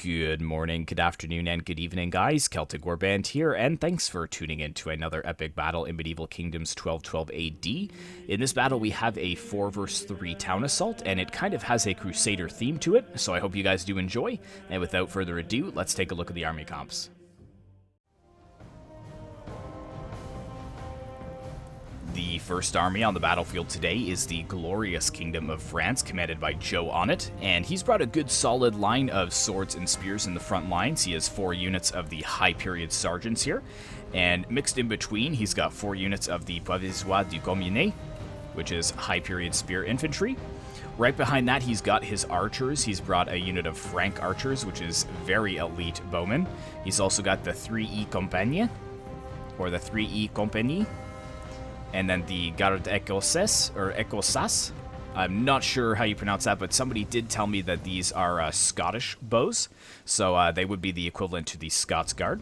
Good morning, good afternoon, and good evening, guys. Celtic Warband here, and thanks for tuning in to another epic battle in Medieval Kingdoms 1212 AD. In this battle, we have a 4 vs 3 town assault, and it kind of has a crusader theme to it, so I hope you guys do enjoy. And without further ado, let's take a look at the army comps. The first army on the battlefield today is the glorious Kingdom of France, commanded by Joe on it, and he's brought a good solid line of swords and spears in the front lines. He has 4 units of the high period sergeants here, and mixed in between, he's got 4 units of the Pavessois du Communet, which is high period spear infantry. Right behind that, he's got his archers. He's brought a unit of Frank archers, which is very elite bowmen. He's also got the 3E Compagnie, or the 3E Compagnie, and then the Garde Écossaise, or Écossas. I'm not sure how you pronounce that, but somebody did tell me that these are Scottish bows, so they would be the equivalent to the Scots Guard.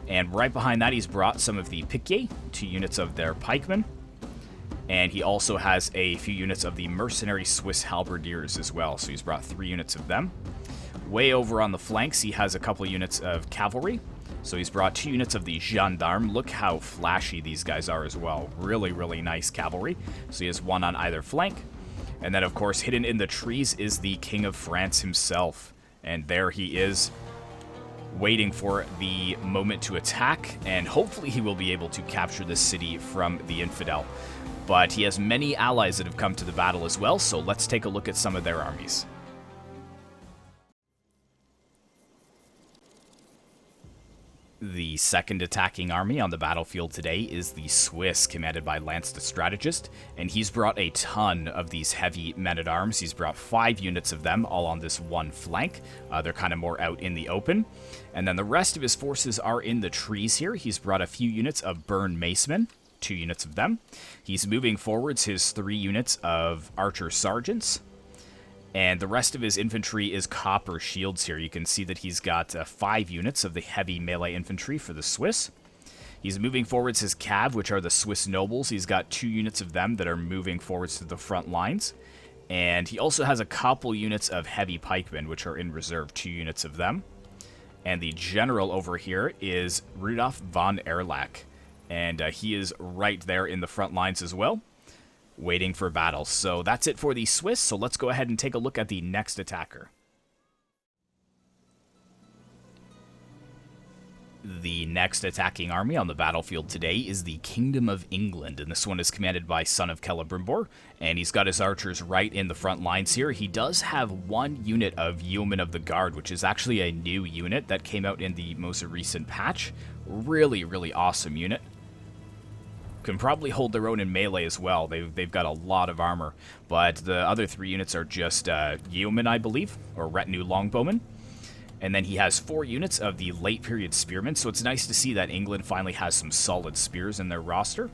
And right behind that, he's brought some of the Piquiers, 2 units of their pikemen, and he also has a few units of the mercenary Swiss halberdiers as well, so he's brought 3 units of them. Way over on the flanks, he has a couple units of cavalry. So he's brought 2 units of the gendarmes. Look how flashy these guys are as well. Really, really nice cavalry. So he has 1 on either flank. And then, of course, hidden in the trees is the King of France himself. And there he is, waiting for the moment to attack. And hopefully he will be able to capture this city from the infidel. But he has many allies that have come to the battle as well. So let's take a look at some of their armies. The second attacking army on the battlefield today is the Swiss, commanded by Lance the Strategist, and he's brought a ton of these heavy men-at-arms. He's brought 5 units of them, all on this one flank. They're kind of more out in the open. And then the rest of his forces are in the trees here. He's brought a few units of Burn Macemen, 2 units of them. He's moving forwards his 3 units of Archer Sergeants. And the rest of his infantry is copper shields here. You can see that he's got 5 units of the heavy melee infantry for the Swiss. He's moving forwards his cav, which are the Swiss nobles. He's got 2 units of them that are moving forwards to the front lines. And he also has a couple units of heavy pikemen, which are in reserve, 2 units of them. And the general over here is Rudolf von Erlach. And he is right there in the front lines as well, waiting for battle. So that's it for the Swiss, so let's go ahead and take a look at the next attacker. The next attacking army on the battlefield today is the Kingdom of England, and this one is commanded by Son of Celebrimbor, and he's got his archers right in the front lines here. He does have 1 unit of Yeomen of the Guard, which is actually a new unit that came out in the most recent patch. Really, really awesome unit. Can probably hold their own in melee as well. They've got a lot of armor, but the other 3 units are just yeomen, I believe, or retinue longbowmen. And then he has 4 units of the late period spearmen, so it's nice to see that England finally has some solid spears in their roster.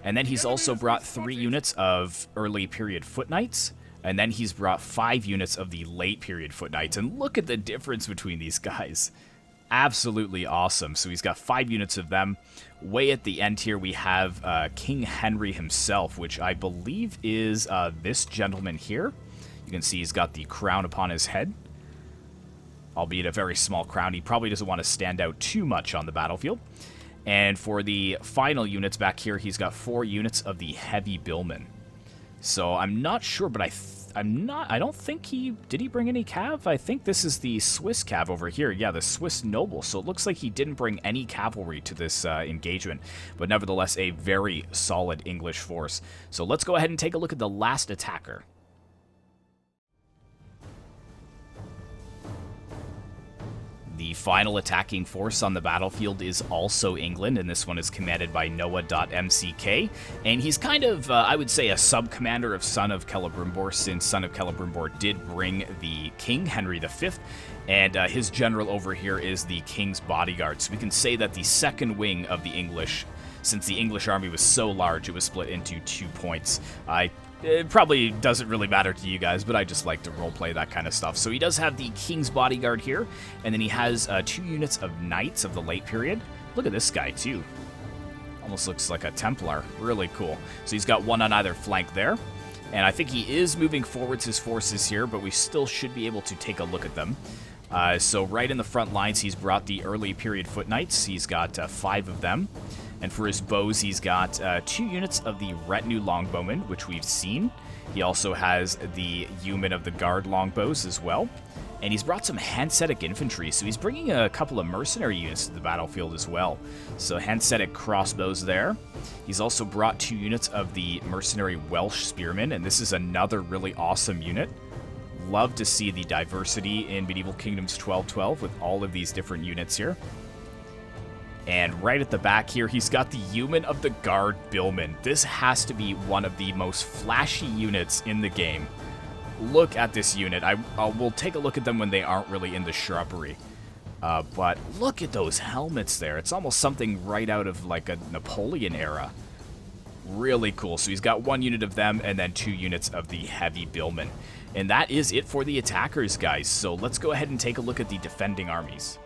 And then he's also brought 3 units of early period foot knights, and then he's brought 5 units of the late period foot knights. And look at the difference between these guys. Absolutely awesome. So he's got 5 units of them. Way at the end here, we have King Henry himself, which I believe is this gentleman here. You can see he's got the crown upon his head, albeit a very small crown. He probably doesn't want to stand out too much on the battlefield. And for the final units back here, he's got 4 units of the heavy billmen. So I'm not sure, but I don't think did he bring any cav? I think this is the Swiss cav over here. Yeah, the Swiss noble. So it looks like he didn't bring any cavalry to this engagement, but nevertheless a very solid English force. So let's go ahead and take a look at the last attacker. The final attacking force on the battlefield is also England, and this one is commanded by Noah.mck, and he's kind of, I would say, a sub-commander of Son of Celebrimbor, since Son of Celebrimbor did bring the King, Henry V, and his general over here is the King's bodyguard. So we can say that the second wing of the English, since the English army was so large, it was split into 2 points. It probably doesn't really matter to you guys, but I just like to roleplay that kind of stuff. So he does have the King's bodyguard here, and then he has 2 units of knights of the late period. Look at this guy, too. Almost looks like a Templar. Really cool. So he's got 1 on either flank there. And I think he is moving forwards his forces here, but we still should be able to take a look at them. So right in the front lines, he's brought the early period foot knights. He's got 5 of them. And for his bows, he's got 2 units of the retinue longbowmen, which we've seen. He also has the yeomen of the guard longbows as well. And he's brought some Hanseatic infantry, so he's bringing a couple of mercenary units to the battlefield as well. So Hanseatic crossbows there. He's also brought 2 units of the mercenary Welsh spearmen, and this is another really awesome unit. Love to see the diversity in Medieval Kingdoms 1212 with all of these different units here. And right at the back here, he's got the Yeoman of the Guard Billman. This has to be one of the most flashy units in the game. Look at this unit. We'll take a look at them when they aren't really in the shrubbery. But look at those helmets there. It's almost something right out of like a Napoleon era. Really cool. So he's got 1 unit of them and then 2 units of the heavy billmen. And that is it for the attackers, guys. So let's go ahead and take a look at the defending armies.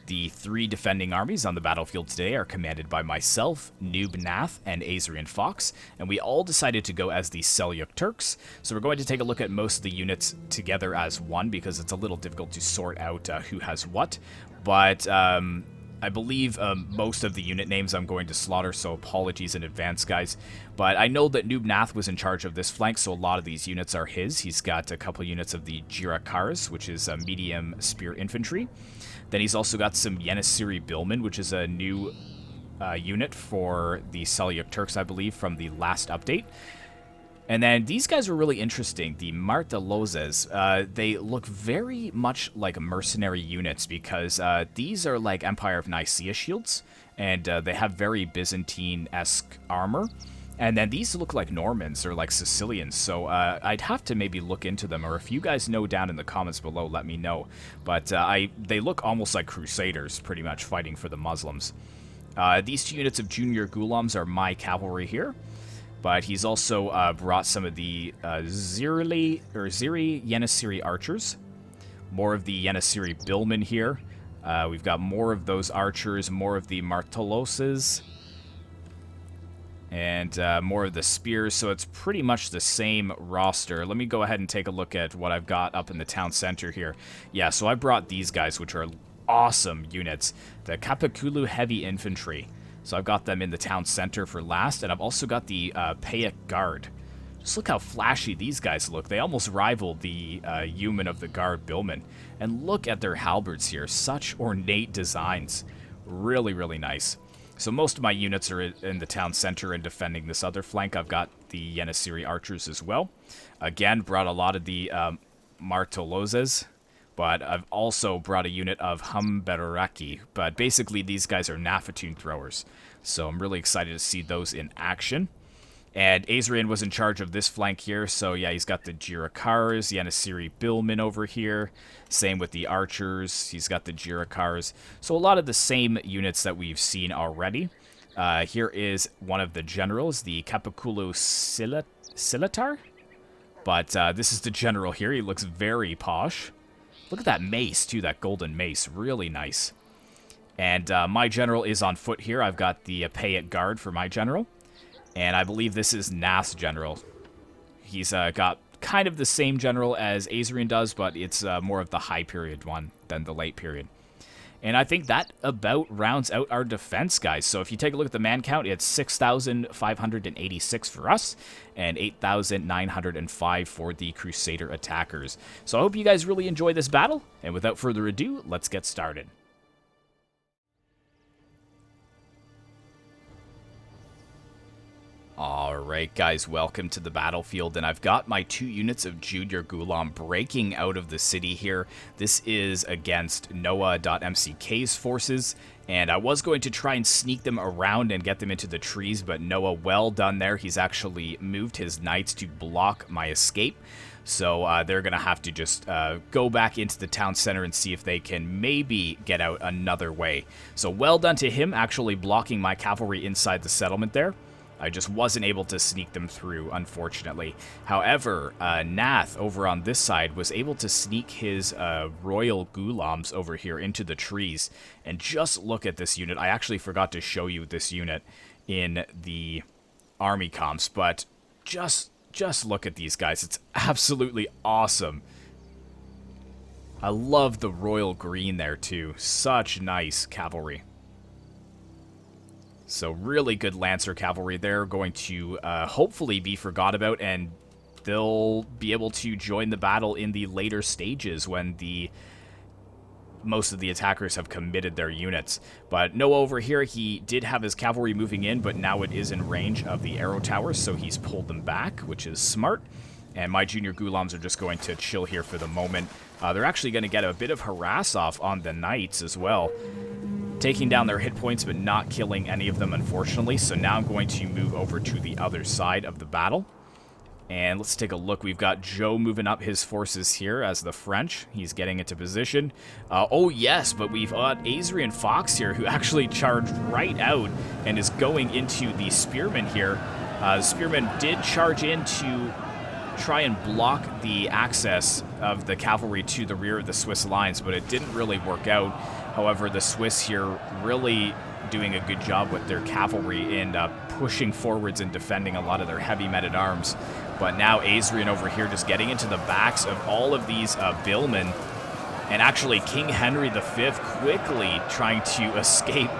The 3 defending armies on the battlefield today are commanded by myself, Noob Nath, and Azrian Fox, and we all decided to go as the Seljuk Turks. So we're going to take a look at most of the units together as one because it's a little difficult to sort out who has what. But I believe most of the unit names I'm going to slaughter, so apologies in advance, guys. But I know that Noob Nath was in charge of this flank, so a lot of these units are his. He's got a couple units of the Jirakars, which is medium spear infantry. Then he's also got some Yenisiri Billmen, which is a new unit for the Seljuk Turks, I believe, from the last update. And then these guys were really interesting, the Martelozes. They look very much like mercenary units because these are like Empire of Nicaea shields, and they have very Byzantine-esque armor. And then these look like Normans or like Sicilians, so I'd have to maybe look into them, or if you guys know down in the comments below, let me know. But they look almost like crusaders, pretty much, fighting for the Muslims. These 2 units of junior Ghulams are my cavalry here, but he's also brought some of the Ziri Yenisiri archers, more of the Yenisiri billmen here. We've got more of those archers, more of the Marteloses, and more of the spears, so it's pretty much the same roster. Let me go ahead and take a look at what I've got up in the town center here. Yeah, so I brought these guys, which are awesome units. The Kapakulu Heavy Infantry. So I've got them in the town center for last, and I've also got the Payak Guard. Just look how flashy these guys look. They almost rival the Yeoman of the Guard Billmen. And look at their halberds here. Such ornate designs. Really, really nice. So most of my units are in the town center and defending this other flank. I've got the Yenisiri archers as well. Again, brought a lot of the Martelozes, but I've also brought a unit of Humberaki. But basically, these guys are Nafatoon throwers. So I'm really excited to see those in action. And Azrian was in charge of this flank here, so yeah, he's got the Jirakars, Yenisiri Billmen over here. Same with the archers, he's got the Jirakars. So a lot of the same units that we've seen already. Here is one of the generals, the Kapakulu Silatar. But this is the general here, he looks very posh. Look at that mace too, that golden mace, really nice. And my general is on foot here, I've got the Payet Guard for my general. And I believe this is Nath's general. He's got kind of the same general as Azrian does, but it's more of the high period one than the late period. And I think that about rounds out our defense, guys. So if you take a look at the man count, it's 6,586 for us and 8,905 for the Crusader attackers. So I hope you guys really enjoy this battle. And without further ado, let's get started. Alright guys, welcome to the battlefield, and I've got my 2 units of Junior Ghulam breaking out of the city here. This is against Noah.mck's forces, and I was going to try and sneak them around and get them into the trees, but Noah, well done there. He's actually moved his knights to block my escape. So they're going to have to just go back into the town center and see if they can maybe get out another way. So well done to him, actually blocking my cavalry inside the settlement there. I just wasn't able to sneak them through, unfortunately. However, Nath, over on this side, was able to sneak his Royal Ghulams over here into the trees. And just look at this unit. I actually forgot to show you this unit in the army comps, but just just look at these guys. It's absolutely awesome. I love the royal green there, too. Such nice cavalry. So really good Lancer cavalry. They're going to hopefully be forgot about, and they'll be able to join the battle in the later stages when most of the attackers have committed their units. But Noah over here, he did have his cavalry moving in, but now it is in range of the arrow towers, so he's pulled them back, which is smart. And my junior Ghulams are just going to chill here for the moment. They're actually going to get a bit of harass off on the knights as well, taking down their hit points but not killing any of them, unfortunately. So now I'm going to move over to the other side of the battle. And let's take a look. We've got Joe moving up his forces here as the French. He's getting into position. Oh, yes, but we've got Azrian Fox here, who actually charged right out and is going into the spearmen here. The spearmen did charge in to try and block the access of the cavalry to the rear of the Swiss lines, but it didn't really work out. However, the Swiss here really doing a good job with their cavalry in pushing forwards and defending a lot of their heavy men-at-arms. But now Azrian over here just getting into the backs of all of these billmen, and actually King Henry V quickly trying to escape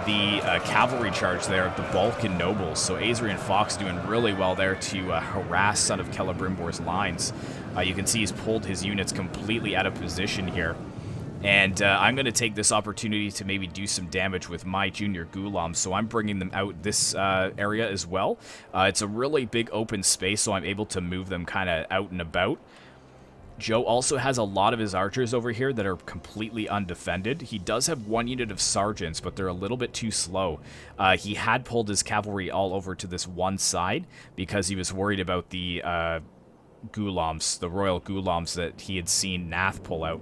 the cavalry charge there of the Balkan nobles. So Azrian Fox doing really well there to harass Son of Celebrimbor's lines. You can see he's pulled his units completely out of position here. And I'm going to take this opportunity to maybe do some damage with my junior Ghulams, so I'm bringing them out this area as well. It's a really big open space, so I'm able to move them kind of out and about. Joe also has a lot of his archers over here that are completely undefended. He does have one unit of sergeants, but they're a little bit too slow. He had pulled his cavalry all over to this one side because he was worried about the Ghulams, the Royal Ghulams that he had seen Nath pull out.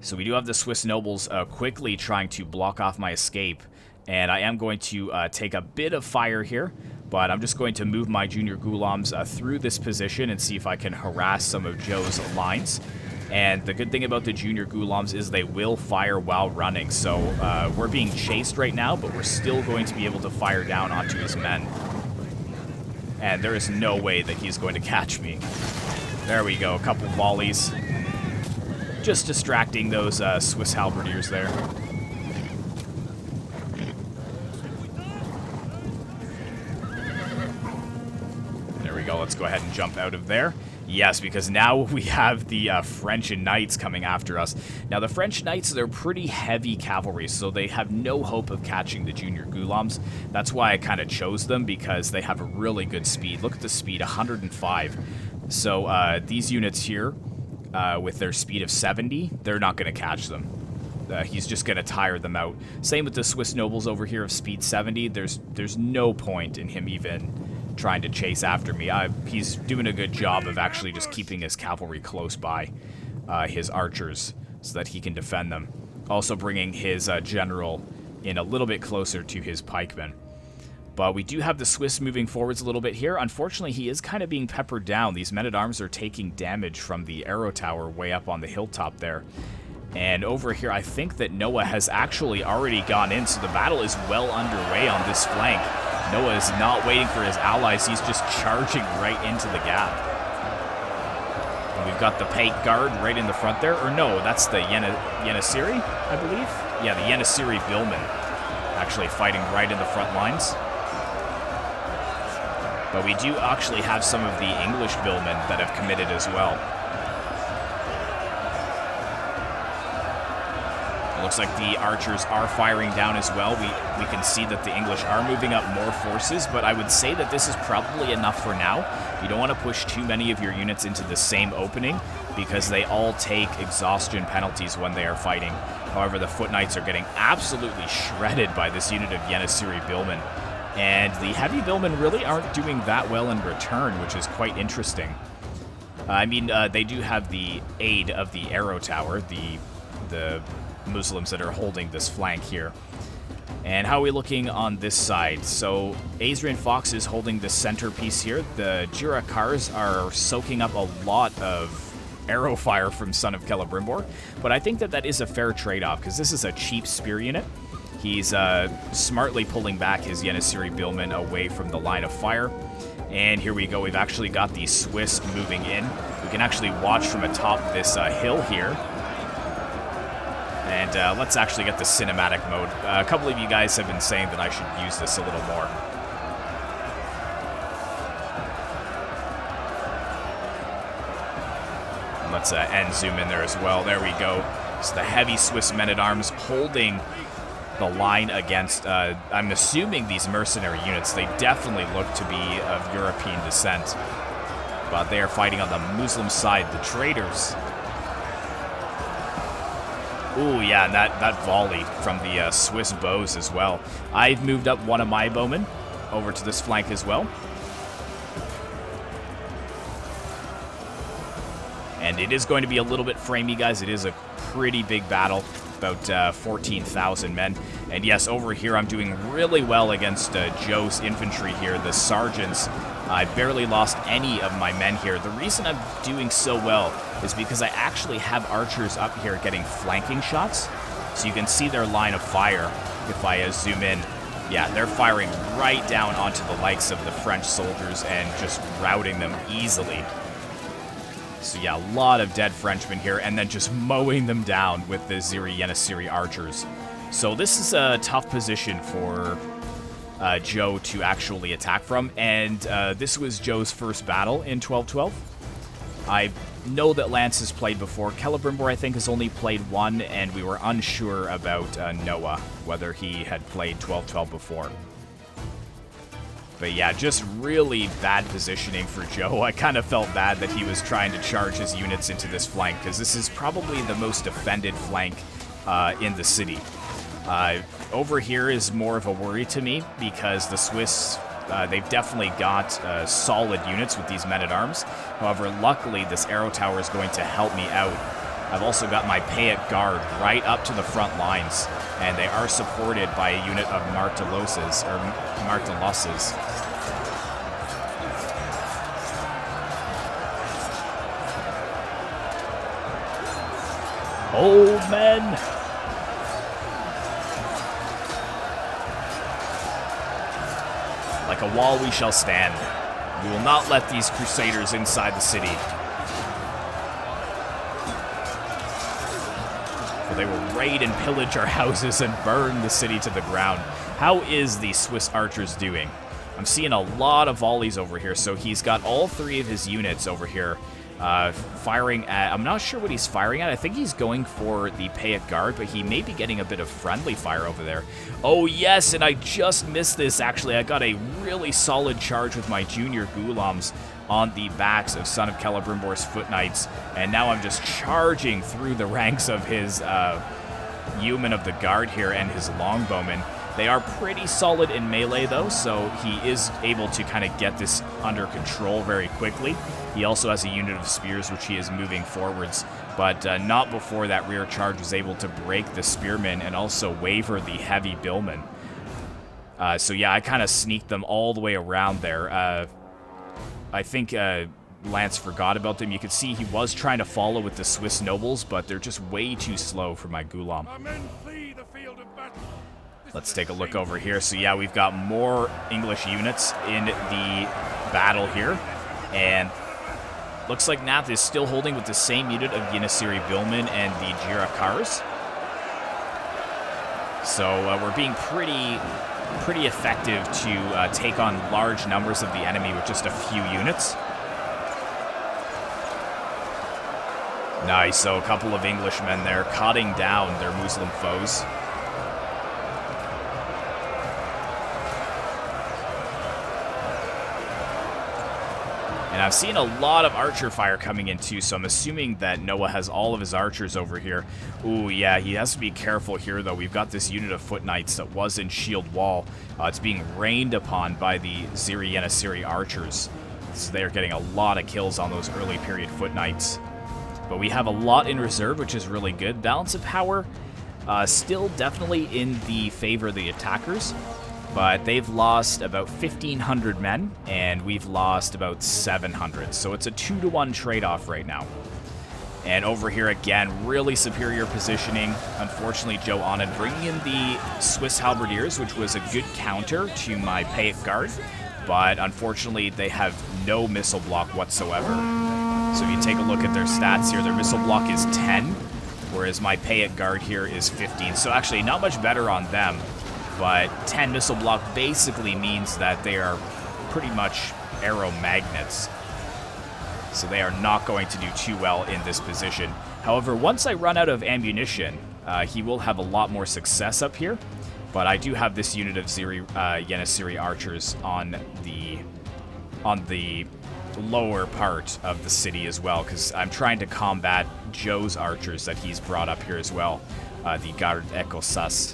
So we do have the Swiss nobles quickly trying to block off my escape, and I am going to take a bit of fire here, but I'm just going to move my junior Ghulams through this position and see if I can harass some of Joe's lines. And the good thing about the junior Ghulams is they will fire while running, so we're being chased right now, but we're still going to be able to fire down onto his men. And there is no way that he's going to catch me. There we go, a couple volleys. Just distracting those Swiss halberdiers there. There we go. Let's go ahead and jump out of there. Yes, because now we have the French knights coming after us. Now, the French knights, they're pretty heavy cavalry, so they have no hope of catching the junior Ghulams. That's why I kind of chose them, because they have a really good speed. Look at the speed, 105. So these units here, with their speed of 70, they're not going to catch them. He's just going to tire them out. Same with the Swiss nobles over here of speed 70. There's no point in him even trying to chase after me. He's doing a good job of actually just keeping his cavalry close by his archers so that he can defend them. Also bringing his general in a little bit closer to his pikemen. But we do have the Swiss moving forwards a little bit here. Unfortunately, he is kind of being peppered down. These men-at-arms are taking damage from the arrow tower way up on the hilltop there. And over here, I think that Noah has actually already gone in, so the battle is well underway on this flank. Noah is not waiting for his allies. He's just charging right into the gap. And we've got the Pake Guard right in the front there. Or no, that's the Yenisiri, I believe. Yeah, the Yenisiri Billmen actually fighting right in the front lines. But we do actually have some of the English billmen that have committed as well. It looks like the archers are firing down as well. We can see that the English are moving up more forces, but I would say that this is probably enough for now. You don't want to push too many of your units into the same opening, because they all take exhaustion penalties when they are fighting. However, the Foot Knights are getting absolutely shredded by this unit of Yenisiri billmen. And the heavy billmen really aren't doing that well in return, which is quite interesting. I mean, they do have the aid of the arrow tower, the Muslims that are holding this flank here. And how are we looking on this side? So Azrian Fox is holding the centerpiece here. The Jirakars are soaking up a lot of arrow fire from Son of Celebrimbor, but I think that that is a fair trade-off, because this is a cheap spear unit. He's smartly pulling back his Janissary Billman away from the line of fire. And here we go. We've actually got the Swiss moving in. We can actually watch from atop this hill here. And let's actually get the cinematic mode. A couple of you guys have been saying that I should use this a little more. And let's end zoom in there as well. There we go. It's the heavy Swiss men-at-arms holding the line against, I'm assuming these mercenary units. They definitely look to be of European descent. But they are fighting on the Muslim side, the traders. Ooh, yeah, and that volley from the Swiss bows as well. I've moved up one of my bowmen over to this flank as well. And it is going to be a little bit framey, guys. It is a pretty big battle, about 14,000 men. And yes, over here I'm doing really well against Joe's infantry here, the sergeants. I barely lost any of my men here. The reason I'm doing so well is because I actually have archers up here getting flanking shots. So you can see their line of fire if I zoom in. Yeah, they're firing right down onto the likes of the French soldiers and just routing them easily. So yeah, a lot of dead Frenchmen here, and then just mowing them down with the Janissary archers. So this is a tough position for Joe to actually attack from, and this was Joe's first battle in 1212. I know that Lance has played before. Celebrimbor, I think, has only played one, and we were unsure about Noah, whether he had played 1212 before. But yeah, just really bad positioning for Joe. I kind of felt bad that he was trying to charge his units into this flank, because this is probably the most defended flank in the city. Over here is more of a worry to me, because the Swiss, they've definitely got solid units with these men-at-arms. However, luckily, this arrow tower is going to help me out. I've also got my Payet Guard right up to the front lines, and they are supported by a unit of Marteloses, or Marteloses. Old men! Like a wall we shall stand. We will not let these crusaders inside the city. For they will raid and pillage our houses and burn the city to the ground. How is the Swiss archers doing? I'm seeing a lot of volleys over here, so he's got all three of his units over here firing at... I'm not sure what he's firing at. I think he's going for the Payet Guard, but he may be getting a bit of friendly fire over there. Oh, yes, and I just missed this, actually. I got a really solid charge with my junior Ghulams on the backs of Son of Celebrimbor's Foot Knights, and now I'm just charging through the ranks of his yeomen of the guard here and his longbowmen. They are pretty solid in melee, though, so he is able to kind of get this under control very quickly. He also has a unit of spears, which he is moving forwards, but not before that rear charge was able to break the spearmen and also waver the heavy billmen. So yeah, I kind of sneaked them all the way around there. I think Lance forgot about them. You could see he was trying to follow with the Swiss nobles, but they're just way too slow for my Ghulam. Let's take a look over here. So yeah, we've got more English units in the battle here, and looks like Nath is still holding with the same unit of Janissary Billmen and the Jirakars. So we're being pretty effective to take on large numbers of the enemy with just a few units. Nice, so a couple of Englishmen there cutting down their Muslim foes. And I've seen a lot of archer fire coming in too, so I'm assuming that Noah has all of his archers over here. Ooh, yeah, he has to be careful here, though. We've got this unit of foot knights that was in shield wall. It's being rained upon by the Janissary archers. So they're getting a lot of kills on those early period foot knights. But we have a lot in reserve, which is really good. Balance of power, still definitely in the favor of the attackers. But they've lost about 1,500 men, and we've lost about 700. So it's a 2-to-1 trade-off right now. And over here again, really superior positioning. Unfortunately, Joe Anand bringing in the Swiss Halberdiers, which was a good counter to my Payet Guard. But unfortunately, they have no missile block whatsoever. So if you take a look at their stats here, their missile block is 10, whereas my Payet Guard here is 15. So actually, not much better on them. But 10 missile block basically means that they are pretty much arrow magnets. So they are not going to do too well in this position. However, once I run out of ammunition, he will have a lot more success up here. But I do have this unit of Yenisiri archers on the lower part of the city as well, because I'm trying to combat Joe's archers that he's brought up here as well. The Garde Écossaise,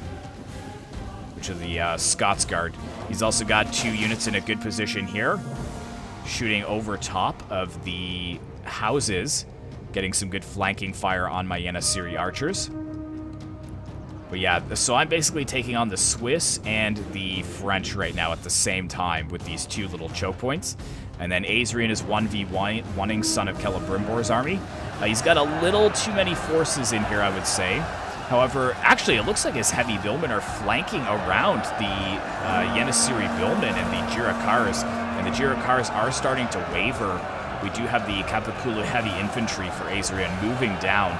which are the Scots Guard. He's also got 2 units in a good position here, shooting over top of the houses, getting some good flanking fire on my Yenisiri archers. But yeah, so I'm basically taking on the Swiss and the French right now at the same time with these 2 little choke points. And then Azrian is 1v1ing Son of Celebrimbor's army. He's got a little too many forces in here, I would say. However, actually, it looks like his heavy billmen are flanking around the Yenisiri billmen and the Jirikars. And the Jirikars are starting to waver. We do have the Kapakulu heavy infantry for Azrian moving down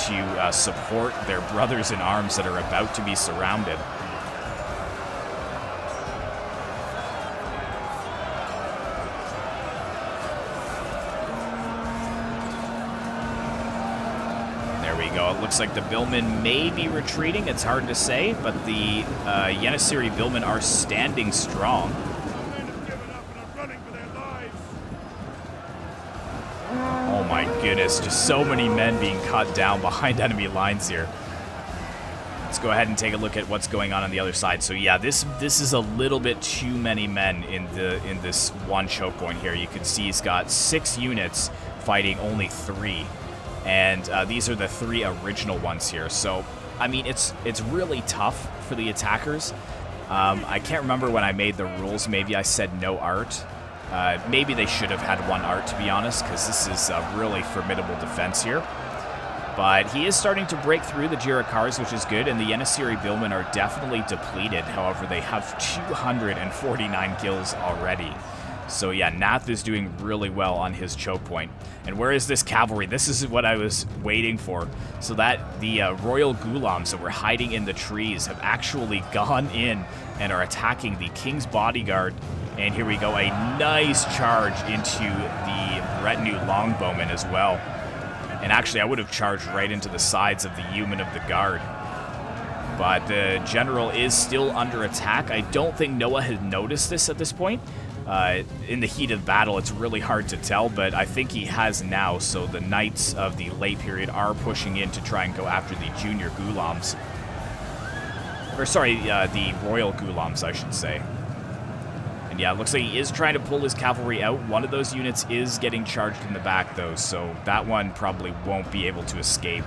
to support their brothers in arms that are about to be surrounded. There we go. It looks like the billmen may be retreating. It's hard to say, but the Yenisiri billmen are standing strong. Oh my goodness, just so many men being cut down behind enemy lines here. Let's go ahead and take a look at what's going on the other side. So yeah, this is a little bit too many men in this one choke point here. You can see he's got 6 units fighting only 3. And these are the 3 original ones here. So, I mean, it's really tough for the attackers. I can't remember when I made the rules. Maybe I said no art. Maybe they should have had 1 art, to be honest, because this is a really formidable defense here. But he is starting to break through the Jirikars, which is good, and the Yenisiri billmen are definitely depleted. However, they have 249 kills already. So yeah, Nath is doing really well on his choke point. And where is this cavalry? This is what I was waiting for. So that the Royal Ghulams that were hiding in the trees have actually gone in and are attacking the King's Bodyguard. And here we go, a nice charge into the retinue longbowmen as well. And actually, I would have charged right into the sides of the yeomen of the guard. But the general is still under attack. I don't think Noah had noticed this at this point. In the heat of battle, it's really hard to tell, but I think he has now. So the knights of the late period are pushing in to try and go after the junior Ghulams. Or sorry, the Royal Ghulams, I should say. And yeah, it looks like he is trying to pull his cavalry out. One of those units is getting charged in the back, though, so that one probably won't be able to escape.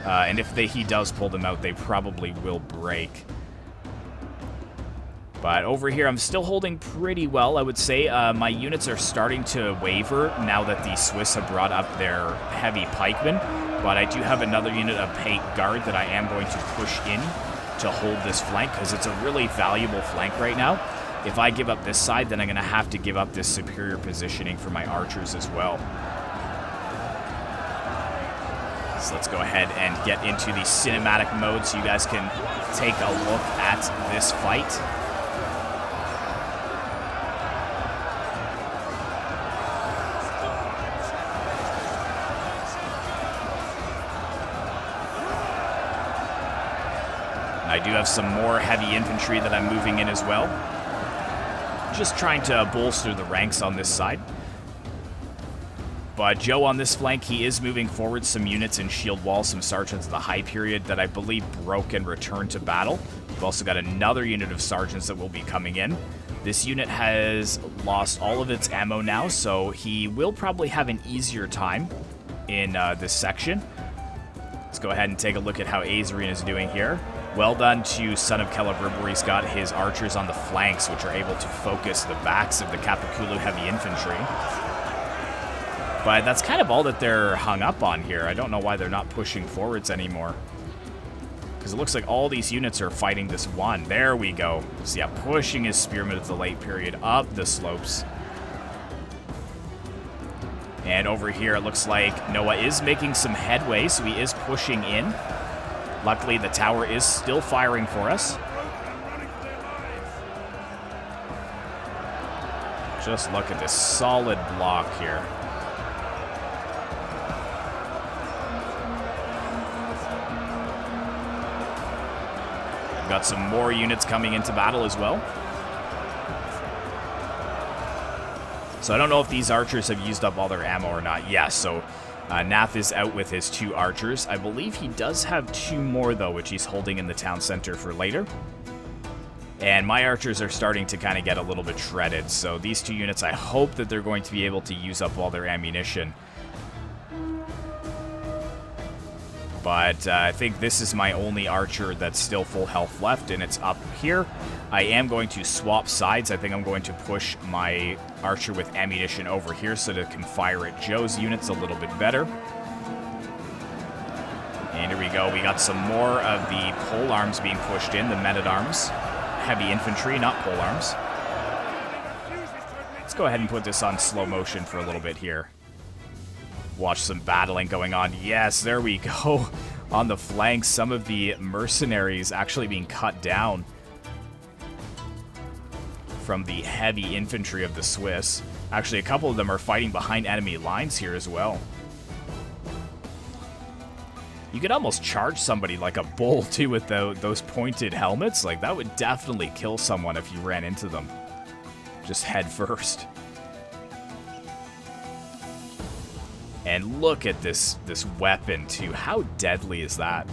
And if he does pull them out, they probably will break. But over here, I'm still holding pretty well, I would say. My units are starting to waver now that the Swiss have brought up their heavy pikemen. But I do have another unit of Payet Guard that I am going to push in to hold this flank, because it's a really valuable flank right now. If I give up this side, then I'm going to have to give up this superior positioning for my archers as well. So let's go ahead and get into the cinematic mode so you guys can take a look at this fight. I do have some more heavy infantry that I'm moving in as well. Just trying to bolster the ranks on this side. But Joe on this flank, he is moving forward some units in shield wall, some sergeants of the high period that I believe broke and returned to battle. We've also got another unit of sergeants that will be coming in. This unit has lost all of its ammo now, so he will probably have an easier time in this section. Let's go ahead and take a look at how Azrian is doing here. Well done to Son of Celebrimbor. He's got his archers on the flanks, which are able to focus the backs of the Kapakulu heavy infantry. But that's kind of all that they're hung up on here. I don't know why they're not pushing forwards anymore. Because it looks like all these units are fighting this one. There we go. So yeah, pushing his spearmen at the late period up the slopes. And over here, it looks like Noah is making some headway, so he is pushing in. Luckily, the tower is still firing for us. Just look at this solid block here. We've got some more units coming into battle as well. So I don't know if these archers have used up all their ammo or not. Yes, so Nath is out with his 2 archers. I believe he does have 2 more, though, which he's holding in the town center for later. And my archers are starting to kind of get a little bit shredded. So these 2 units, I hope that they're going to be able to use up all their ammunition. But I think this is my only archer that's still full health left, and it's up here. I am going to swap sides. I think I'm going to push my archer with ammunition over here so that it can fire at Joe's units a little bit better. And here we go. We got some more of the pole arms being pushed in, the men-at-arms. Heavy infantry, not pole arms. Let's go ahead and put this on slow motion for a little bit here. Watch some battling going on. Yes, there we go. On the flanks, some of the mercenaries actually being cut down from the heavy infantry of the Swiss. Actually, a couple of them are fighting behind enemy lines here as well. You could almost charge somebody like a bull, too, with those pointed helmets. Like, that would definitely kill someone if you ran into them. Just head first. And look at this weapon, too. How deadly is that?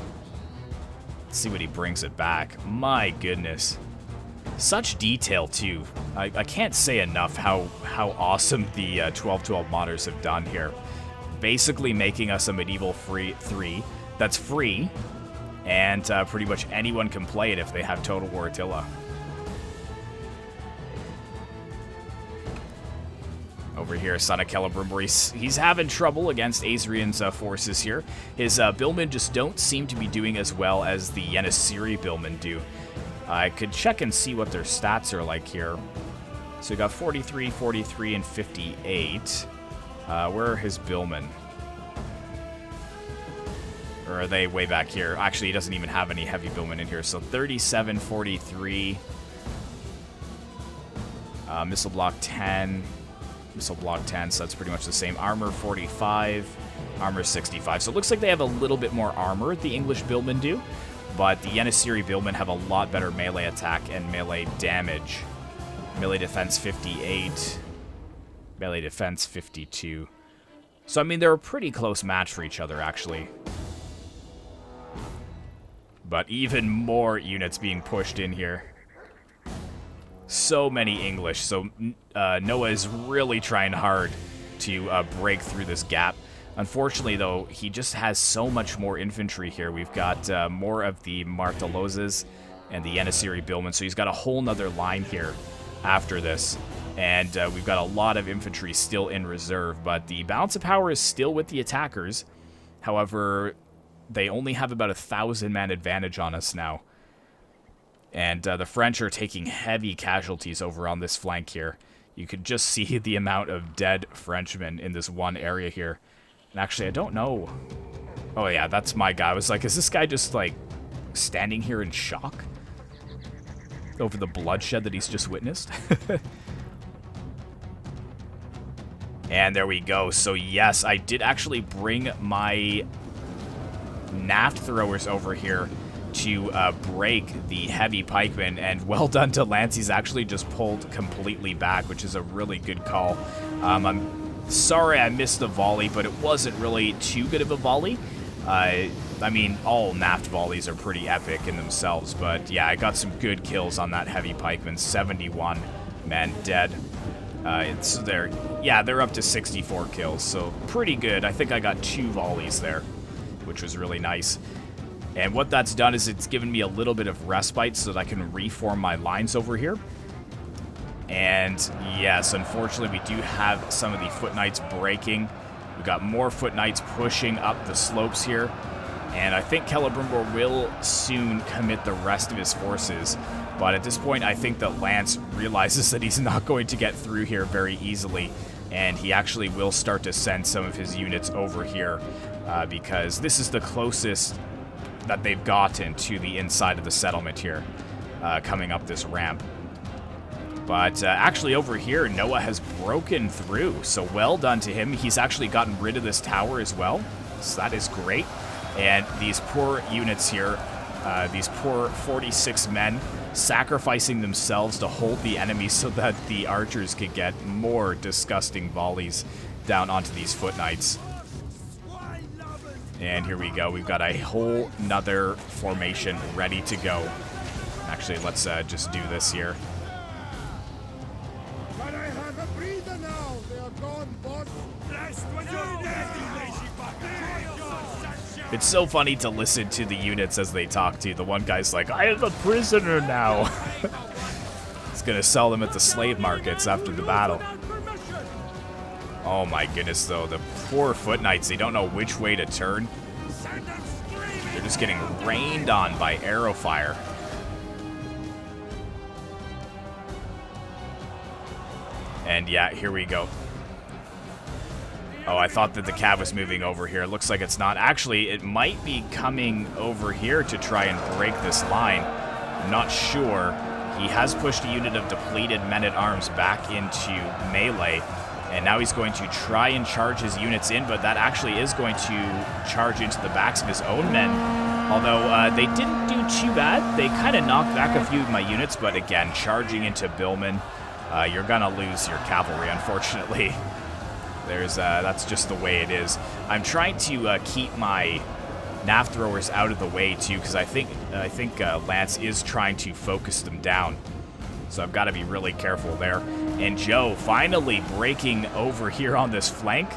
Let's see what he brings it back. My goodness. Such detail, too. I can't say enough how awesome the 1212 modders have done here. Basically making us a medieval 3 that's free, and pretty much anyone can play it if they have Total War Attila. Over here, Son of Celebrimbor, he's having trouble against Azrian's forces here. His billmen just don't seem to be doing as well as the Yenisiri billmen do. I could check and see what their stats are like here. So we got 43, 43, and 58. Where are his billmen? Or are they way back here? Actually, he doesn't even have any heavy billmen in here. So 37, 43. Missile block 10. Missile block 10, so that's pretty much the same. Armor 45. Armor 65. So it looks like they have a little bit more armor, the English billmen do. But the Yenisiri billmen have a lot better melee attack and melee damage. Melee defense 58. Melee defense 52. So, I mean, they're a pretty close match for each other, actually. But even more units being pushed in here. So many English. So Noah is really trying hard to break through this gap. Unfortunately, though, he just has so much more infantry here. We've got more of the Marteloses and the Yenisiri billmen. So he's got a whole nother line here after this. And we've got a lot of infantry still in reserve. But the balance of power is still with the attackers. However, they only have about 1,000-man advantage on us now. And the French are taking heavy casualties over on this flank here. You could just see the amount of dead Frenchmen in this one area here. And actually, I don't know. Oh, yeah, that's my guy. I was like, is this guy just, like, standing here in shock over the bloodshed that he's just witnessed? And there we go. So, yes, I did actually bring my Naft throwers over here to break the heavy pikemen, and well done to Lance. He's actually just pulled completely back, which is a really good call. I'm sorry I missed the volley, but it wasn't really too good of a volley. I mean, all Naft volleys are pretty epic in themselves, but yeah, I got some good kills on that heavy pikeman. 71 men dead. They're up to 64 kills, so pretty good. I think I got 2 volleys there, which was really nice. And what that's done is it's given me a little bit of respite so that I can reform my lines over here. And yes, unfortunately, we do have some of the foot knights breaking We've got more foot knights pushing up the slopes here. And I think Celebrimbor will soon commit the rest of his forces. But at this point, I think that Lance realizes that he's not going to get through here very easily. And he actually will start to send some of his units over here. Because this is the closest that they've gotten to the inside of the settlement here. Coming up this ramp. But actually over here, Noah has broken through. So well done to him. He's actually gotten rid of this tower as well. So that is great. And these poor units here, these poor 46 men, sacrificing themselves to hold the enemy so that the archers could get more disgusting volleys down onto these foot knights. And here we go. We've got a whole nother formation ready to go. Actually, let's just do this here. It's so funny to listen to the units as they talk to you. The one guy's like, I have a prisoner now. He's going to sell them at the slave markets after the battle. Oh my goodness, though. The poor foot knights, they don't know which way to turn. They're just getting rained on by arrow fire. And yeah, here we go. Oh, I thought that the cav was moving over here. Looks like it's not. Actually, it might be coming over here to try and break this line. I'm not sure. He has pushed a unit of depleted men-at-arms back into melee. And now he's going to try and charge his units in, but that actually is going to charge into the backs of his own men. Although they didn't do too bad. They kind of knocked back a few of my units, but again, charging into Billman, you're going to lose your cavalry, unfortunately. That's just the way it is. I'm trying to keep my nav throwers out of the way too, because I think Lance is trying to focus them down. So I've got to be really careful there. And Joe finally breaking over here on this flank.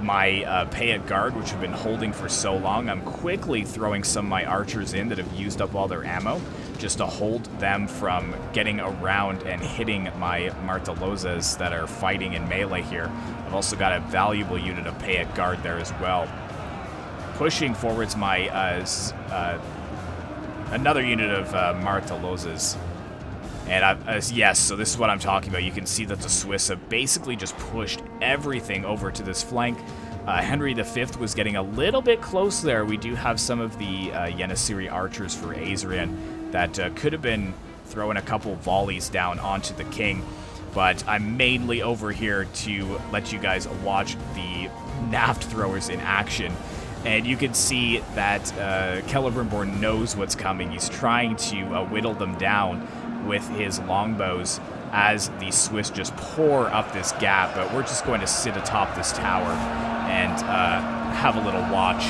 My Payet guard, which have been holding for so long, I'm quickly throwing some of my archers in that have used up all their ammo, just to hold them from getting around and hitting my Martelozes that are fighting in melee here. I've also got a valuable unit of Payet guard there as well. Pushing forwards my another unit of Martelozes. And yes, so this is what I'm talking about. You can see that the Swiss have basically just pushed everything over to this flank. Henry V was getting a little bit close there. We do have some of the Yenisiri archers for Azrian that could have been throwing a couple volleys down onto the king. But I'm mainly over here to let you guys watch the Naft throwers in action. And you can see that Celebrimbor knows what's coming. He's trying to whittle them down with his longbows as the Swiss just pour up this gap. But we're just going to sit atop this tower and have a little watch.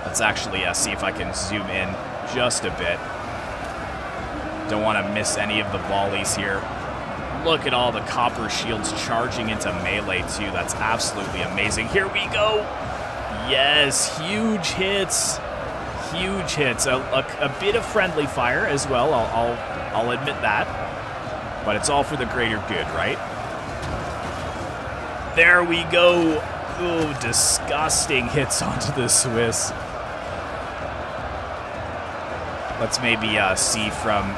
Let's actually see if I can zoom in just a bit. Don't want to miss any of the volleys here. Look at all the copper shields charging into melee too. That's absolutely amazing. Here we go. Yes, huge hits. Huge hits. A bit of friendly fire as well. I'll admit that. But it's all for the greater good, right? There we go. Ooh, disgusting hits onto the Swiss. Let's maybe see from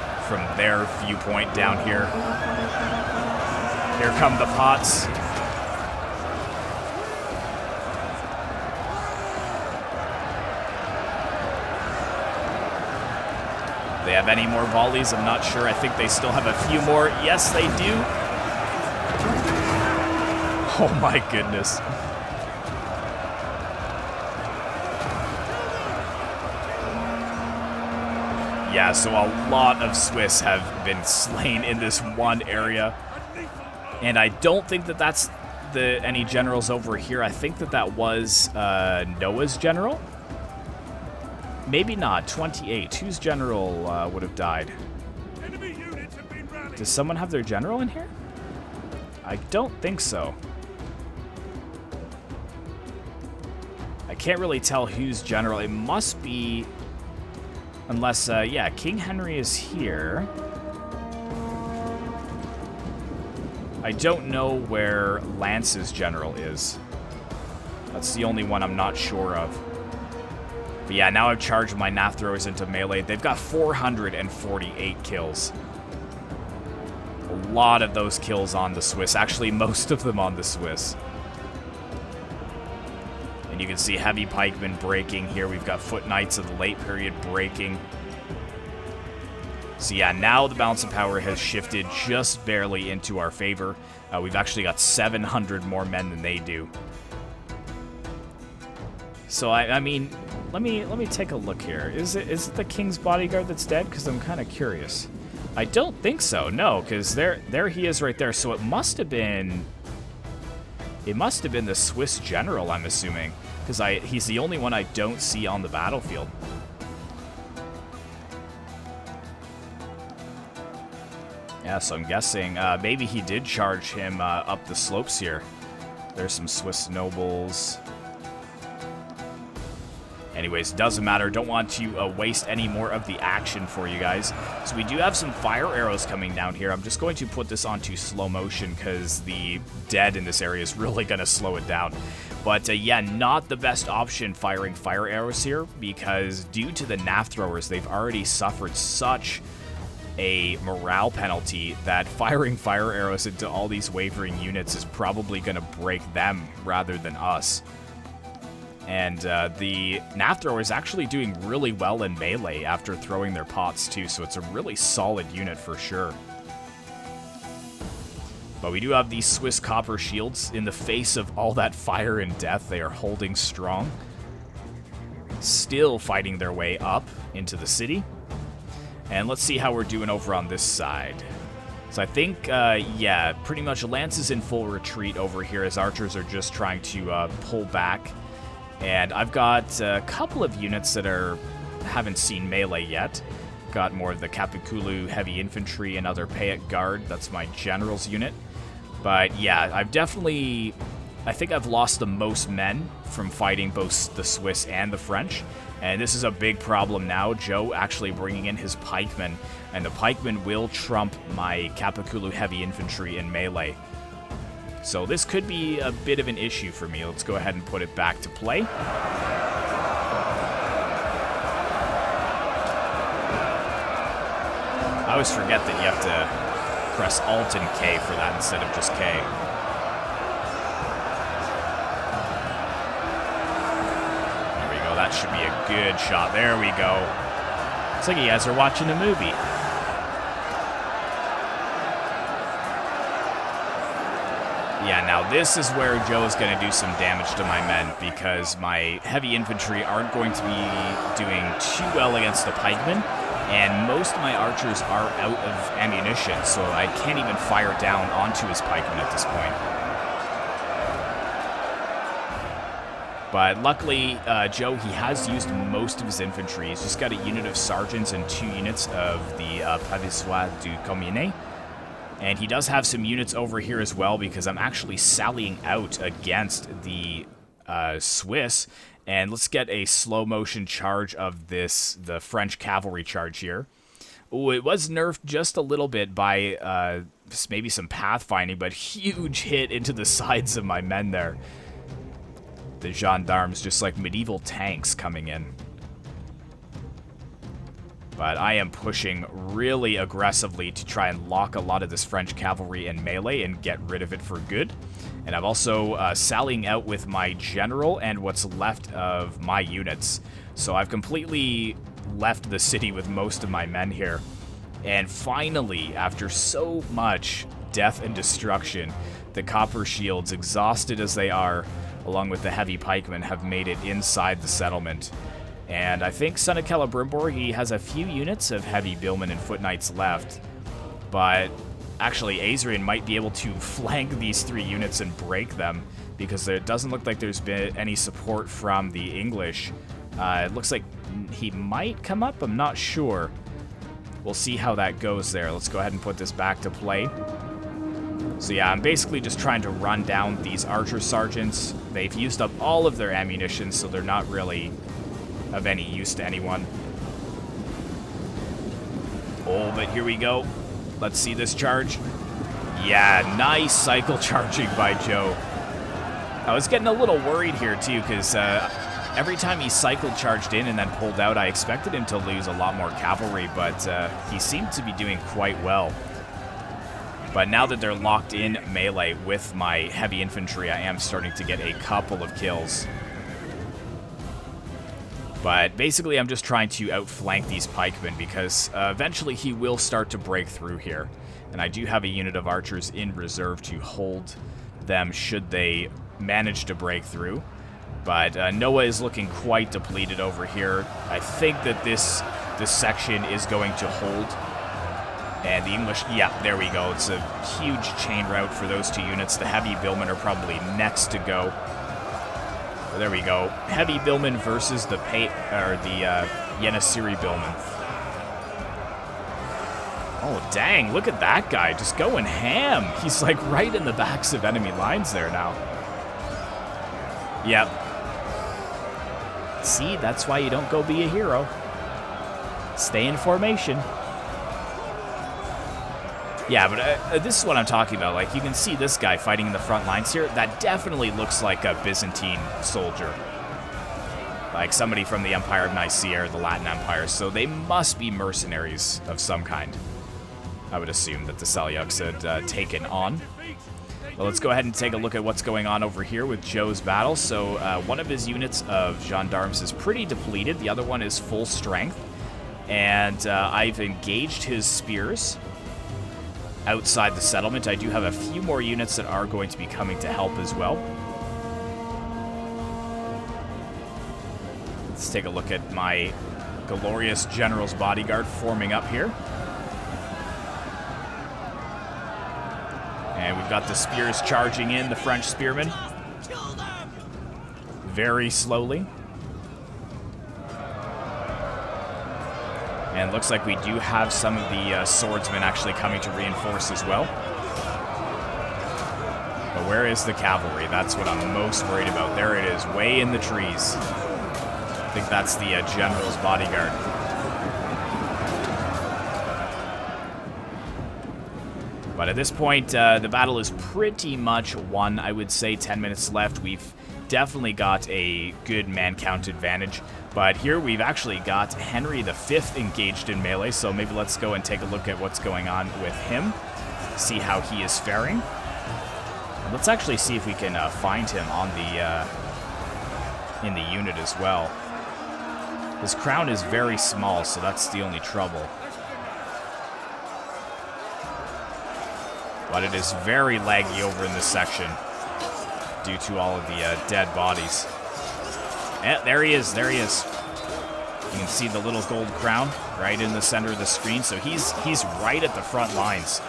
their viewpoint down here. Here come the pots. They have any more volleys? I'm not sure. I think they still have a few more. Yes, they do. Oh my goodness. Yeah, so a lot of Swiss have been slain in this one area. And I don't think that that's any generals over here. I think that was Noah's general. Maybe not. 28. Whose general would have died? Does someone have their general in here? I don't think so. I can't really tell whose general. It must be... Unless, yeah, King Henry is here. I don't know where Lance's general is. That's the only one I'm not sure of. But yeah, now I've charged my knife throwers into melee. They've got 448 kills. A lot of those kills on the Swiss. Actually, most of them on the Swiss. And you can see heavy pikemen breaking here. We've got foot knights of the late period breaking. So yeah, now the balance of power has shifted just barely into our favor. We've actually got 700 more men than they do. So I mean, let me take a look here. Is it the king's bodyguard that's dead? Because I'm kind of curious. I don't think so. No, because there he is right there. So it must have been the Swiss general, I'm assuming, because he's the only one I don't see on the battlefield. Yeah, so I'm guessing maybe he did charge him up the slopes here. There's some Swiss nobles. Anyways, doesn't matter. Don't want to waste any more of the action for you guys. So we do have some fire arrows coming down here. I'm just going to put this onto slow motion because the dead in this area is really going to slow it down. But yeah, not the best option firing fire arrows here because due to the knife throwers, they've already suffered such a morale penalty that firing fire arrows into all these wavering units is probably going to break them rather than us. And the knife thrower is actually doing really well in melee after throwing their pots too, so it's a really solid unit for sure. But we do have these Swiss copper shields. In the face of all that fire and death, they are holding strong. Still fighting their way up into the city. And let's see how we're doing over on this side. So I think, yeah, pretty much Lance is in full retreat over here as archers are just trying to pull back. And I've got a couple of units that haven't seen melee yet. Got more of the Capiculu heavy infantry and other Payet guard. That's my general's unit. But yeah, I think I've lost the most men from fighting both the Swiss and the French. And this is a big problem now. Joe actually bringing in his pikemen. And the pikemen will trump my Capiculu heavy infantry in melee. So this could be a bit of an issue for me. Let's go ahead and put it back to play. I always forget that you have to press Alt and K for that instead of just K. There we go. That should be a good shot. There we go. It's like you guys are watching a movie. Yeah, now this is where Joe is going to do some damage to my men because my heavy infantry aren't going to be doing too well against the pikemen, and most of my archers are out of ammunition, so I can't even fire down onto his pikemen at this point. But luckily, Joe, he has used most of his infantry. He's just got a unit of sergeants and 2 units of the Pavisois du Comminé. And he does have some units over here as well because I'm actually sallying out against the Swiss. And let's get a slow motion charge of the French cavalry charge here. Oh, it was nerfed just a little bit by maybe some pathfinding, but huge hit into the sides of my men there. The gendarmes, just like medieval tanks coming in. But I am pushing really aggressively to try and lock a lot of this French cavalry in melee and get rid of it for good. And I'm also sallying out with my general and what's left of my units. So I've completely left the city with most of my men here. And finally, after so much death and destruction, the copper shields, exhausted as they are, along with the heavy pikemen, have made it inside the settlement. And I think Son of Celebrimbor, he has a few units of heavy billmen and foot knights left. But actually, Azrian might be able to flank these 3 units and break them, because it doesn't look like there's been any support from the English. It looks like he might come up, I'm not sure. We'll see how that goes there. Let's go ahead and put this back to play. So yeah, I'm basically just trying to run down these archer sergeants. They've used up all of their ammunition, so they're not really of any use to anyone. Oh, but here we go. Let's see this charge. Yeah, nice cycle charging by Joe. I was getting a little worried here, too, because every time he cycle charged in and then pulled out, I expected him to lose a lot more cavalry, but he seemed to be doing quite well. But now that they're locked in melee with my heavy infantry, I am starting to get a couple of kills. But basically, I'm just trying to outflank these pikemen because eventually he will start to break through here. And I do have a unit of archers in reserve to hold them should they manage to break through. But Noah is looking quite depleted over here. I think that this section is going to hold. And the English, yeah, there we go. It's a huge chain route for those two units. The heavy billmen are probably next to go. There we go. Heavy billmen versus the Yenisiri billmen. Oh, dang, look at that guy, just going ham. He's like right in the backs of enemy lines there now. Yep. See, that's why you don't go be a hero. Stay in formation. Yeah, but this is what I'm talking about. Like, you can see this guy fighting in the front lines here. That definitely looks like a Byzantine soldier. Like somebody from the Empire of Nicaea or the Latin Empire. So they must be mercenaries of some kind. I would assume that the Seljuks had taken on. Well, let's go ahead and take a look at what's going on over here with Joe's battle. So one of his units of gendarmes is pretty depleted. The other one is full strength. And I've engaged his spears outside the settlement. I do have a few more units that are going to be coming to help as well. Let's take a look at my glorious general's bodyguard forming up here. And we've got the spears charging in, the French spearmen. Very slowly. And it looks like we do have some of the swordsmen actually coming to reinforce as well. But where is the cavalry? That's what I'm most worried about. There it is, way in the trees. I think that's the general's bodyguard. But at this point, the battle is pretty much won. I would say 10 minutes left. We've definitely got a good man count advantage. But here we've actually got Henry V engaged in melee, so maybe let's go and take a look at what's going on with him, see how he is faring. And let's actually see if we can find him on the in the unit as well. His crown is very small, so that's the only trouble. But it is very laggy over in this section due to all of the dead bodies. Yeah, there he is, there he is. You can see the little gold crown right in the center of the screen, so he's right at the front lines.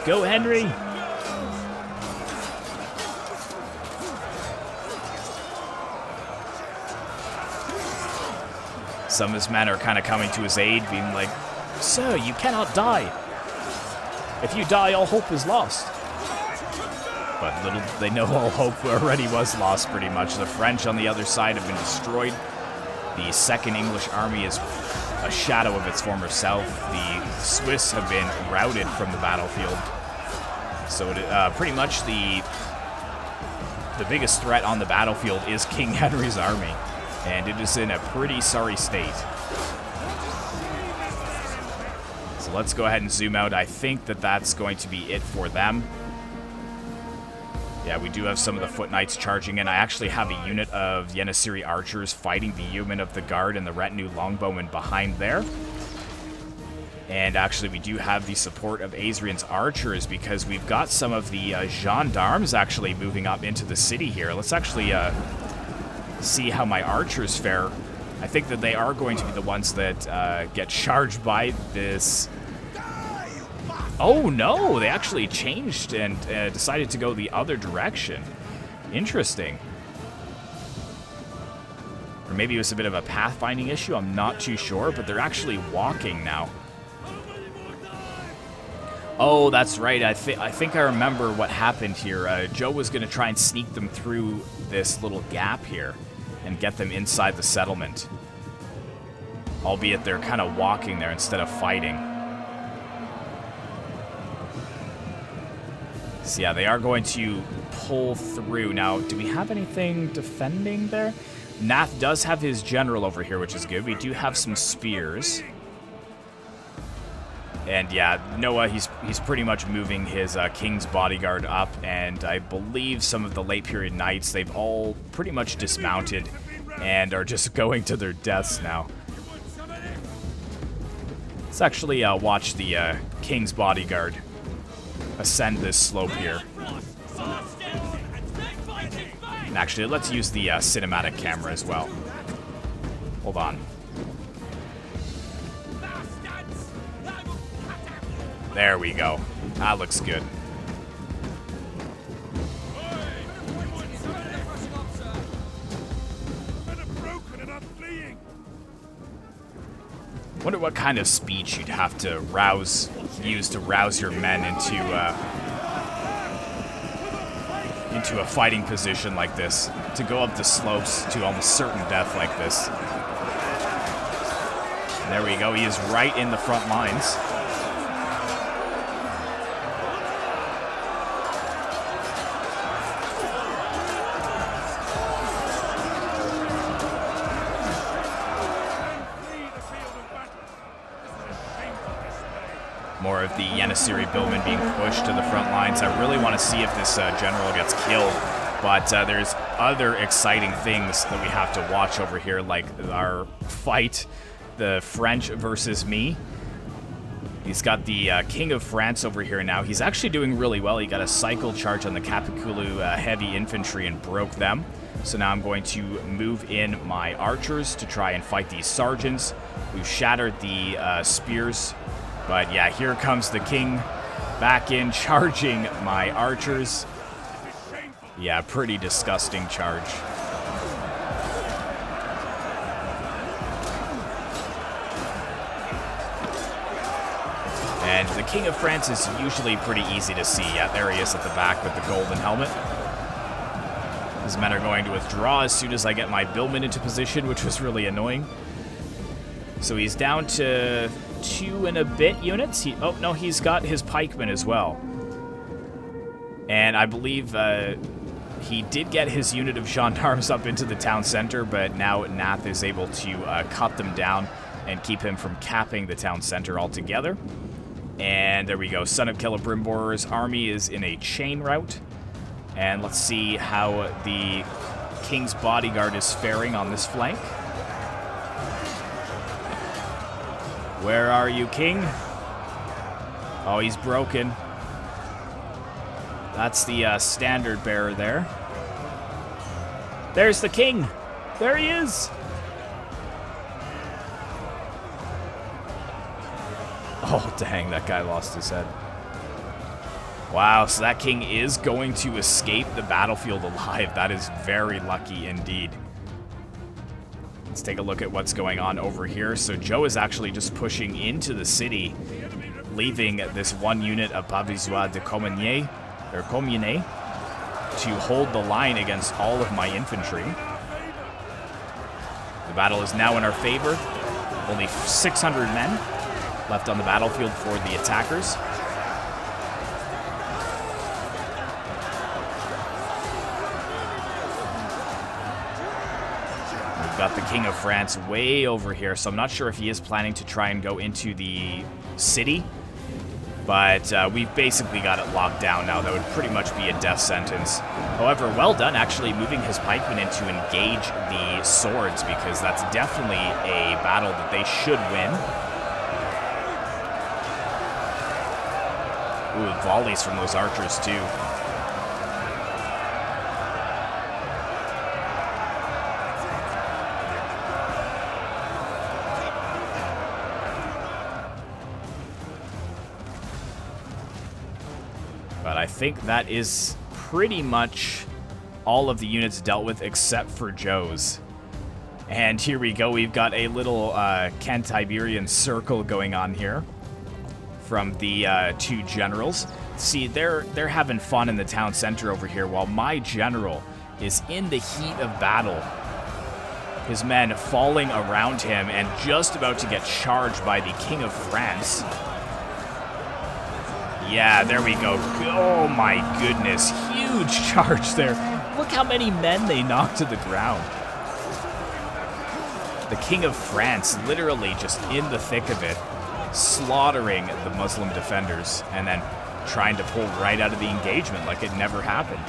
Go, Henry! Some of his men are kind of coming to his aid, being like, "Sir, you cannot die. If you die, all hope is lost." But little they know all hope already was lost, pretty much. The French on the other side have been destroyed. The Second English Army is a shadow of its former self. The Swiss have been routed from the battlefield. So pretty much the biggest threat on the battlefield is King Henry's army. And it is in a pretty sorry state. So let's go ahead and zoom out. I think that that's going to be it for them. Yeah, we do have some of the foot knights charging in. I actually have a unit of Yenisiri archers fighting the yeomen of the guard and the retinue longbowmen behind there. And actually, we do have the support of Asrian's archers because we've got some of the gendarmes actually moving up into the city here. Let's actually see how my archers fare. I think that they are going to be the ones that get charged by this. Oh no, they actually changed and decided to go the other direction. Interesting. Or maybe it was a bit of a pathfinding issue, I'm not too sure, but they're actually walking now. Oh, that's right, I think I remember what happened here. Joe was going to try and sneak them through this little gap here and get them inside the settlement. Albeit they're kind of walking there instead of fighting. So yeah, they are going to pull through. Now, do we have anything defending there? Nath does have his general over here, which is good. We do have some spears. And yeah, Noah, he's pretty much moving his king's bodyguard up, and I believe some of the late period knights, they've all pretty much dismounted and are just going to their deaths now. Let's actually watch the king's bodyguard ascend this slope here. And actually, let's use the cinematic camera as well. Hold on. There we go. That looks good. Wonder what kind of speech you'd have to use to rouse your men into a fighting position like this, to go up the slopes to almost certain death like this. And there we go. He is right in the front lines. More of the Janissary billmen being pushed to the front lines. I really want to see if this general gets killed, but there's other exciting things that we have to watch over here, like our fight, the French versus me. He's got the King of France over here now. He's actually doing really well. He got a cycle charge on the Capiculu heavy infantry and broke them. So now I'm going to move in my archers to try and fight these sergeants. We've shattered the spears. But yeah, here comes the king back in, charging my archers. Yeah, pretty disgusting charge. And the King of France is usually pretty easy to see. Yeah, there he is at the back with the golden helmet. His men are going to withdraw as soon as I get my billmen into position, which was really annoying. So he's down to 2 and a bit units. Oh, no, he's got his pikemen as well. And I believe he did get his unit of gendarmes up into the town center, but now Nath is able to cut them down and keep him from capping the town center altogether. And there we go. Son of Celebrimbor's army is in a chain route. And let's see how the king's bodyguard is faring on this flank. Where are you, king? Oh, he's broken. That's the standard bearer there. There's the king. There he is. Oh, dang, that guy lost his head. Wow, so that king is going to escape the battlefield alive. That is very lucky indeed. Let's take a look at what's going on over here. So Joe is actually just pushing into the city, leaving this one unit of Pavisois de Comines to hold the line against all of my infantry. The battle is now in our favor. Only 600 men left on the battlefield for the attackers. Got the King of France way over here, so I'm not sure if he is planning to try and go into the city, but we've basically got it locked down now. That would pretty much be a death sentence. However, well done actually moving his pikemen in to engage the swords, because that's definitely a battle that they should win. Ooh, volleys from those archers too. But I think that is pretty much all of the units dealt with except for Joe's. And here we go. We've got a little Cantaburian circle going on here from the 2 generals. See, they're having fun in the town center over here while my general is in the heat of battle. His men falling around him and just about to get charged by the King of France. Yeah, there we go. Oh my goodness, huge charge there. Look how many men they knocked to the ground. The King of France literally just in the thick of it, slaughtering the Muslim defenders and then trying to pull right out of the engagement like it never happened.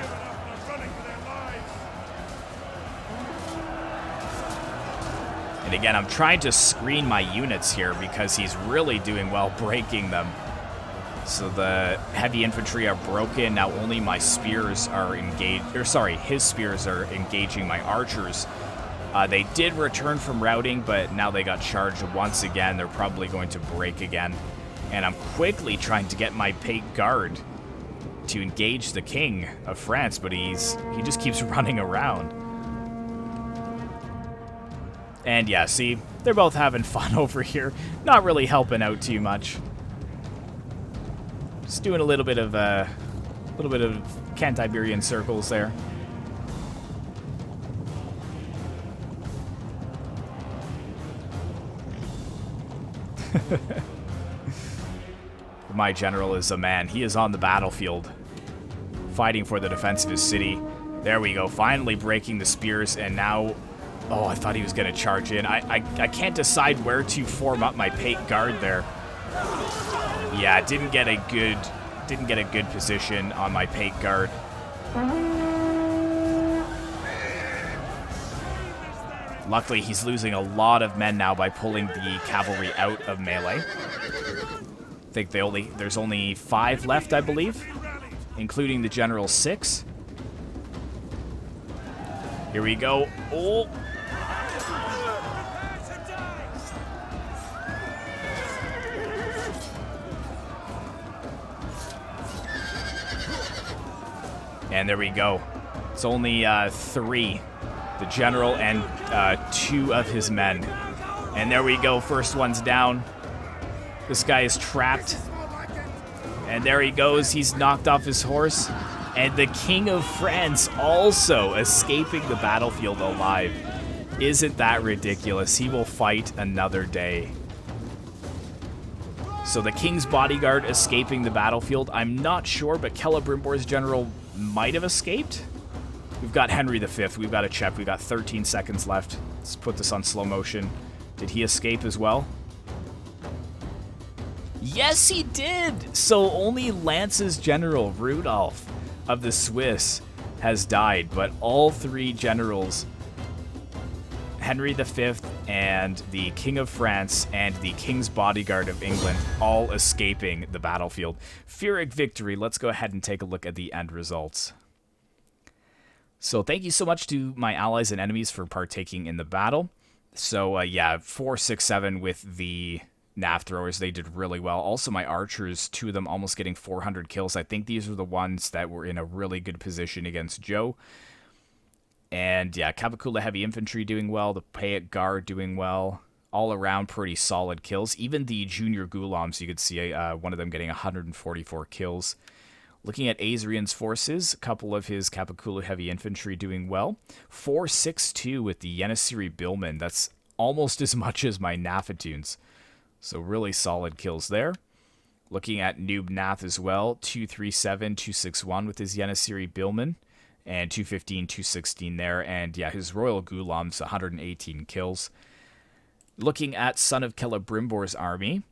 And again, I'm trying to screen my units here because he's really doing well breaking them. So the heavy infantry are broken. Now only my spears are engaged, or sorry, his spears are engaging my archers. They did return from routing, but now they got charged once again. They're probably going to break again. And I'm quickly trying to get my Pate Guard to engage the King of France, but he just keeps running around. And yeah, see, they're both having fun over here. Not really helping out too much. Just doing a little bit of Cantaburian circles there. My general is a man. He is on the battlefield, fighting for the defense of his city. There we go, finally breaking the spears, and now... Oh, I thought he was going to charge in. I can't decide where to form up my Pate Guard there. Yeah, didn't get a good position on my Pate Guard. Luckily, he's losing a lot of men now by pulling the cavalry out of melee. I think there's only 5 left, I believe, including the general's 6. Here we go. Oh. And there we go. It's only 3. The general and 2 of his men. And there we go. First one's down. This guy is trapped. And there he goes. He's knocked off his horse. And the King of France also escaping the battlefield alive. Isn't that ridiculous? He will fight another day. So the King's bodyguard escaping the battlefield. I'm not sure, but Celebrimbor's general might have escaped. We've got Henry V. We've got to check. We've got 13 seconds left. Let's put this on slow motion. Did he escape as well? Yes, he did! So only Lance's general, Rudolph of the Swiss, has died, but all 3 generals, Henry V and the King of France and the King's bodyguard of England, all escaping the battlefield. Pyrrhic victory. Let's go ahead and take a look at the end results. So thank you so much to my allies and enemies for partaking in the battle. So yeah, 4, 6, 7 with the nav throwers. They did really well. Also my archers, 2 of them almost getting 400 kills. I think these are the ones that were in a really good position against Joe. And yeah, Capicula heavy infantry doing well. The Payet Guard doing well. All around pretty solid kills. Even the junior Ghulams, you could see one of them getting 144 kills. Looking at Azrian's forces, a couple of his Capicula heavy infantry doing well. 462 with the Yenisiri Billman. That's almost as much as my Nafatunes. So really solid kills there. Looking at Noob Nath as well. 237, 261 with his Yenisiri Billman. And 215, 216 there. And yeah, his Royal Ghulams, 118 kills. Looking at Son of Celebrimbor's army.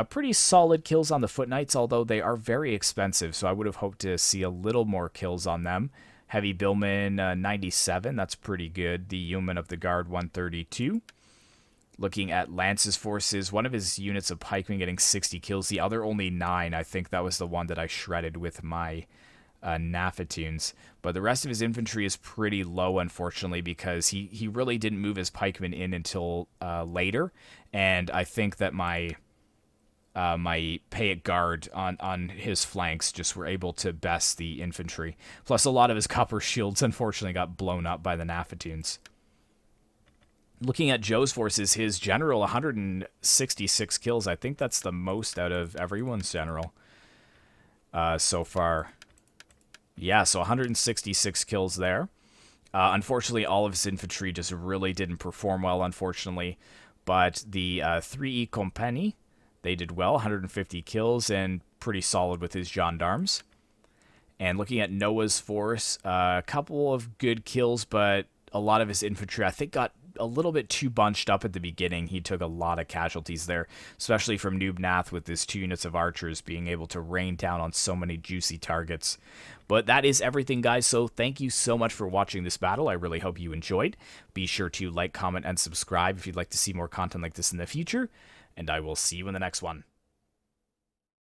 Pretty solid kills on the Foot Knights, although they are very expensive, so I would have hoped to see a little more kills on them. Heavy Billman, 97, that's pretty good. The Yeoman of the Guard, 132. Looking at Lance's forces, one of his units of pikemen getting 60 kills, the other only 9. I think that was the one that I shredded with my Nafatunes. But the rest of his infantry is pretty low, unfortunately, because he really didn't move his pikemen in until later, and I think that my Payet Guard on his flanks just were able to best the infantry. Plus, a lot of his copper shields, unfortunately, got blown up by the Nafatunes. Looking at Joe's forces, his general, 166 kills. I think that's the most out of everyone's general so far. Yeah, so 166 kills there. Unfortunately, all of his infantry just really didn't perform well, unfortunately. But the 3E Compagnie, They did well, 150 kills, and pretty solid with his gendarmes. And looking at Noah's force, a couple of good kills, but a lot of his infantry, I think, got a little bit too bunched up at the beginning. He took a lot of casualties there, especially from Noob Nath with his 2 units of archers being able to rain down on so many juicy targets. But that is everything, guys, so thank you so much for watching this battle. I really hope you enjoyed. Be sure to like, comment, and subscribe if you'd like to see more content like this in the future, and I will see you in the next one.